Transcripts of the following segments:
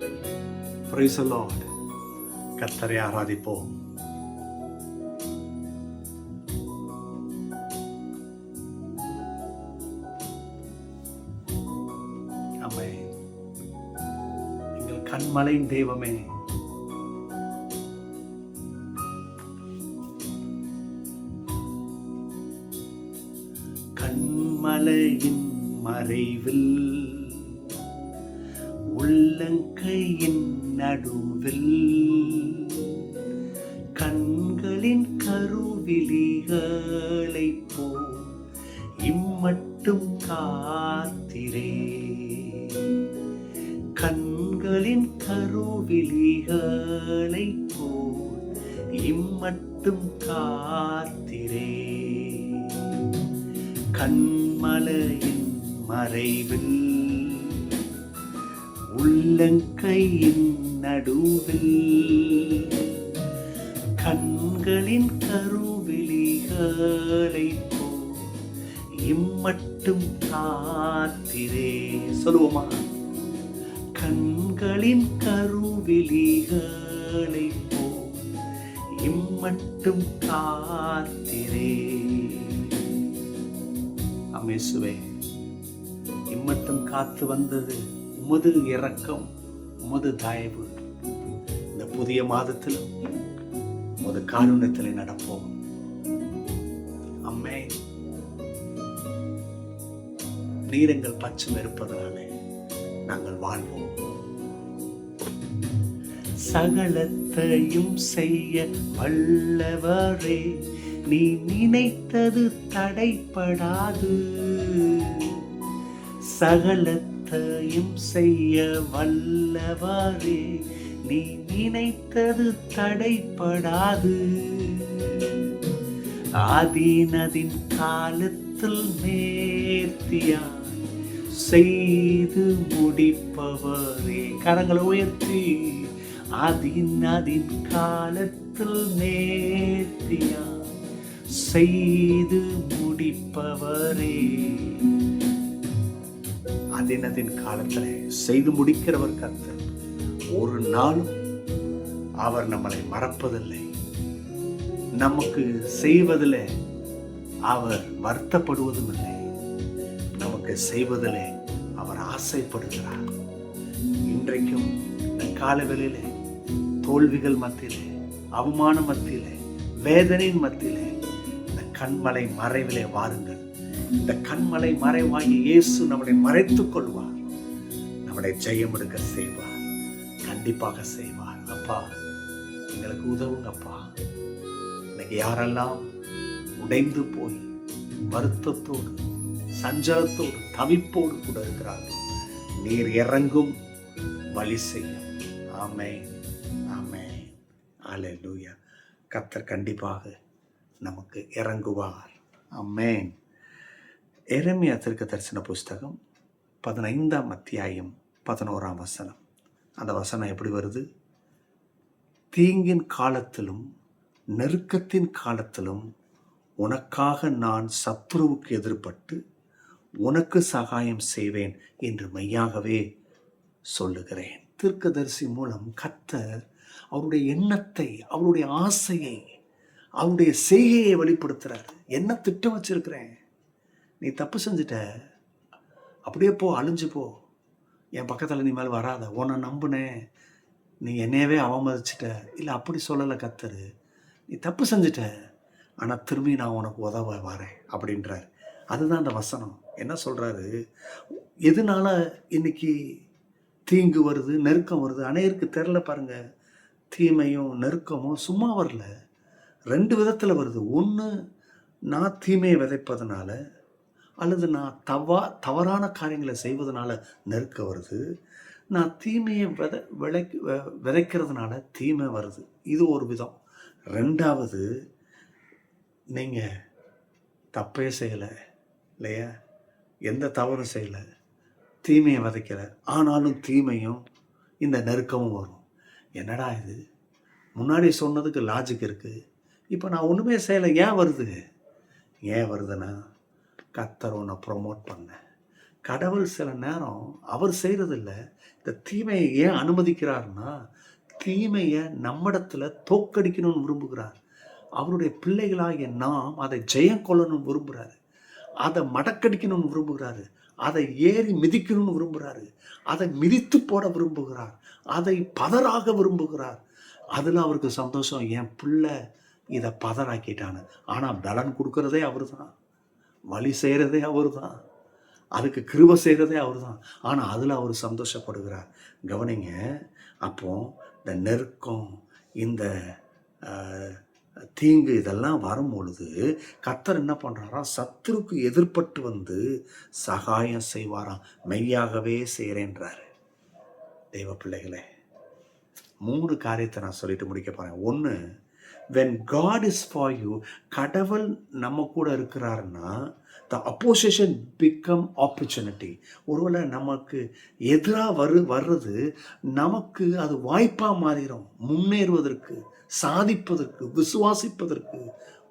Praise the Lord. கர்த்தரை ஆராதிப்போம். ஆமென். எங்கள் கண்மலையின் தெய்வமே, கண்மலையின் மறைவில் உள்ளங்கையின் நடுவில் கண்களின் கருவிழிகளை போல் இம்மட்டும் காத்திரே. கண்களின் கருவிழிகளை போல் இம்மட்டும் காத்திரே. கண்மலையின் மறைவில் உள்ளங்கையின் நடுவில் கண்களின் கருவிழிகளை போல் இம்மட்டும் காத்திரே. சொல்லுவோமா? கண்களின் கருவிழிகளை போல் இம்மட்டும் காத்திரே. அமேசுவே, இம்மட்டும் காத்து வந்தது உமது இரக்கம், உமது தயவு. இந்த புதிய மாதத்திலும் உமது காருண்யத்தில் நடப்போம். அம்மே, நீர் எங்கள் பட்சம் இருப்பதனாலே நாங்கள் வாழ்வோம். சகலத்தையும் செய்ய வல்லவரே, நீ நினைத்தது தடைப்படாது. சகலத்தையும் செய்ய வல்லவரே, நீ நினைத்தது தடைப்படாது. ஆதீனதின் காலத்தில் நேர்த்தியாய் செய்து முடிப்பவரே. கரங்களை உயர்த்தி, ஆதீனதின் காலத்தில் நேர்த்தியாய் செய்து முடிப்பவரே. அதினதின் காலத்தில் செய்து முடிக்கிறவர் கர்த்தர். ஒரு நாளும் அவர் நம்மளை மறப்பதில்லை. நமக்கு செய்வதில் அவர் வருத்தப்படுவதும் இல்லை. நமக்கு செய்வதில் அவர் ஆசைப்படுகிறார். இன்றைக்கும் இந்த காலவெளியிலே தோல்விகள் மத்தியிலே, அவமான மத்தியிலே, வேதனையின் மத்தியிலே இந்த கண்மலை மறைவிலே வாருங்கள். இந்த கண்மலை மறைவாகி இயேசு நம்மளை மறைத்துக் கொள்வார். நம்மளை ஜெயம் எடுக்க செய்வார். கண்டிப்பாக செய்வார். அப்பா, எங்களுக்கு உதவுங்கப்பா. இன்னைக்கு யாரெல்லாம் உடைந்து போய் வருத்தத்தோடு, சஞ்சலத்தோடு, தவிப்போடு கூட இருக்கிறார்கள், நீர் இறங்கும், வழி செய்யும். ஆமென், ஆமென், அல்லேலூயா. கர்த்தர் கண்டிப்பாக நமக்கு இறங்குவார். ஆமென். எரேமியா தீர்க்கதரிசன புஸ்தகம் 15ஆம் அத்தியாயம் 11ஆம் வசனம். அந்த வசனம் எப்படி வருது? தீங்கின் காலத்திலும் நெருக்கத்தின் காலத்திலும் உனக்காக நான் சத்துருவுக்கு எதிர்பட்டு உனக்கு சகாயம் செய்வேன் என்று மெய்யாகவே சொல்லுகிறேன். தீர்க்கதரிசி மூலம் கர்த்தர் அவருடைய எண்ணத்தை, அவருடைய ஆசையை, அவருடைய செய்கையை வெளிப்படுத்துறார். என்ன திட்டம் வச்சிருக்கிறேன்? நீ தப்பு செஞ்சுட்ட, அப்படியே போ, அழிஞ்சு போ, என் பக்கத்தில் நீ மேலே வராத, உன்னை நம்புனேன், நீ என்னையவே அவமதிச்சிட்ட. இல்லை, அப்படி சொல்லலை கர்த்தர். நீ தப்பு செஞ்சுட்ட, ஆனால் திரும்பி நான் உனக்கு உதவ வரேன் அப்படின்றார். அதுதான் அந்த வசனம். என்ன சொல்கிறாரு? எதனால இன்னைக்கு தீங்கு வருது, நெருக்கம் வருது? அநேகருக்கு தெரில பாருங்க. தீமையும் நெருக்கமும் சும்மா வரல, ரெண்டு விதத்தில் வருது. ஒன்று, நான் தீமையை விதைப்பதனால, அல்லது நான் தவறான காரியங்களை செய்வதனால நெருக்க வருது. நான் தீமையை விதைக்கிறதுனால தீமை வருது. இது ஒரு விதம். ரெண்டாவது, நீங்கள் தப்பே செய்யலை இல்லையா, எந்த தவறும் செய்யலை, தீமையை விதைக்கலை, ஆனாலும் தீமையும் இந்த நெருக்கமும் வரும். என்னடா இது, முன்னாடி சொன்னதுக்கு லாஜிக் இருக்குது, இப்போ நான் ஒன்றுமே செய்யலை, ஏன் வருது? ஏன் வருதுன்னா, கர்த்தர் உன்னை ப்ரொமோட் பண்ண, கடவுள் சில நேரம் அவர் செய்கிறதில்ல, இந்த தீமையை ஏன் அனுமதிக்கிறார்னா, தீமையை நம்மிடத்துல தோற்கடிக்கணும்னு விரும்புகிறார். அவருடைய பிள்ளைகளாகிய நாம் அதை ஜெயம் கொள்ளணும்னு விரும்புகிறாரு. அதை மடக்கடிக்கணும்னு விரும்புகிறாரு. அதை ஏறி மிதிக்கணும்னு விரும்புகிறாரு. அதை மிதித்து போட விரும்புகிறார். அதை பதறாக விரும்புகிறார். அதில் அவருக்கு சந்தோஷம். என் பிள்ளை இதை பதறாக்கிட்டான்னு. ஆனால் பலன் கொடுக்கறதே அவர் தான், வழி செய்கிறதே அவர் தான், அதுக்கு கிருபை செய்கிறதே அவர் தான். ஆனால் அதில் அவர் சந்தோஷப்படுகிறார். கவனிங்க, அப்போ இந்த நெருக்கம், இந்த தீங்கு இதெல்லாம் வரும் பொழுது கர்த்தர் என்ன பண்ணுறாராம், சத்துருக்கு எதிர்பட்டு வந்து சகாயம் செய்வாராம். மெய்யாகவே செய்கிறேன்றாரு. தெய்வ பிள்ளைகளே, 3 காரியத்தை நான் சொல்லிட்டு முடிக்க போகிறேன். 1, when God is for you, கடவுள் நம்ம கூட இருக்கிறாருன்னா the opposition become opportunity. ஒருவேளை நமக்கு எதிராக வர்றது நமக்கு அது வாய்ப்பாக மாறிடும். முன்னேறுவதற்கு, சாதிப்பதற்கு, விசுவாசிப்பதற்கு,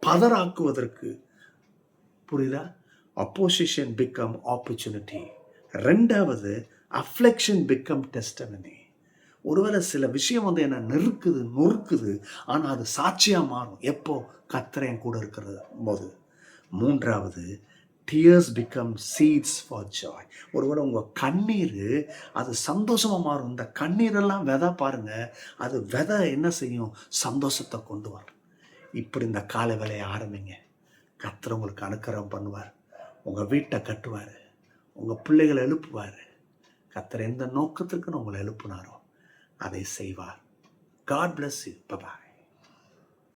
பதறாக்குவதற்கு. புரியுதா? opposition become opportunity. 2வது affliction become testimony. ஒருவேளை சில விஷயம் வந்து என்ன நொறுக்குது, ஆனால் அது சாட்சியாக மாறும். எப்போ? கர்த்தர் என் கூட இருக்கிறது போது. 3வது tears become seeds for joy. ஒருவேளை உங்கள் கண்ணீர் அது சந்தோஷமாக மாறும். இந்த கண்ணீரெல்லாம் விதை பாருங்க, அது விதை என்ன செய்யும்? சந்தோஷத்தை கொண்டு வரும். இப்படி இந்த காலை வேலையை ஆரம்பிங்க. கர்த்தர் உங்களுக்கு அனுக்கிரகம் பண்ணுவார். உங்கள் வீட்டை கட்டுவார். உங்கள் பிள்ளைகளை எழுப்புவார். கர்த்தர் எந்த நோக்கத்திற்கு உங்களை எழுப்புனாரோ அதை செய்வார். God bless you. Bye-bye.